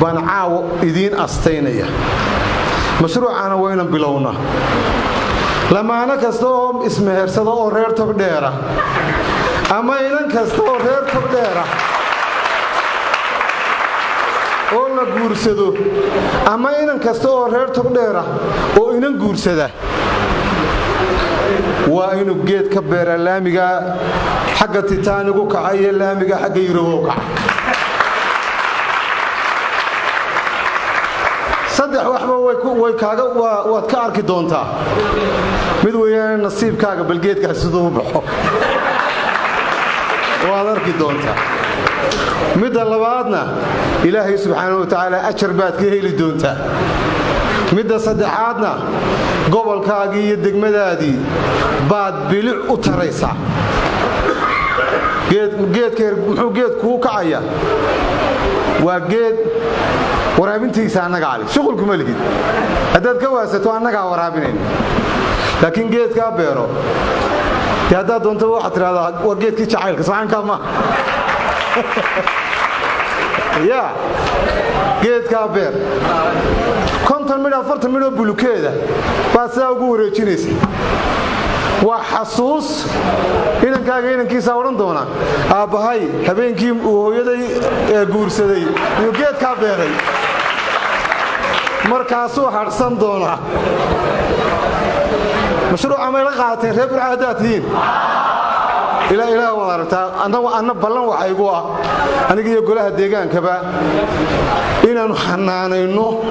بنعاو إذين أستينية مشروع أنا وين بلونا لما أنا كستوم اسمه هرسدو أورير تبديرة أما إنن كستو أورير تبديرة أولا جورسدو أما إنن كستو أورير تبديرة أو إنن جورسده وإنه جيت كبر اللامجة حق تيتانيكو كعي اللامجة حق يروقع صدق وحبة ويكاغا واتكاركي دونتا mid weeyaan nasiibkaaga balgeedka sidoo baxo waad arki doontaa mid labaadna ilaahay subxaanahu wa ta'aala ajar baad ka heli doontaa mid saddexaadna gobolkaaga iyo degmadaadii baad bilic u taraysaa geedka muxuu geed ku kacaya waa geed waraabintiisa anaga cali shaqul kuma lihid hadaad ka waasato anaga waraabinayna laakiin geedka beero hadaad doonto waxa tiraahdaa waa geedkii jacaylka saxanka ma ya geedka beer konton midho 40 midho bulukeeda baa saa ugu wareejinaysa waa xasuus inankaaga inankiisa oran doona aabahay habeenkii uu hooyaday guursaday iyo geedka beeray markaasuu harsan doona مشروع عمل قاعتين ريب العاداتين إلى وارتا أنا بلن وحيقوا أنا جي يقولها ديجان كبا إن نحنانينه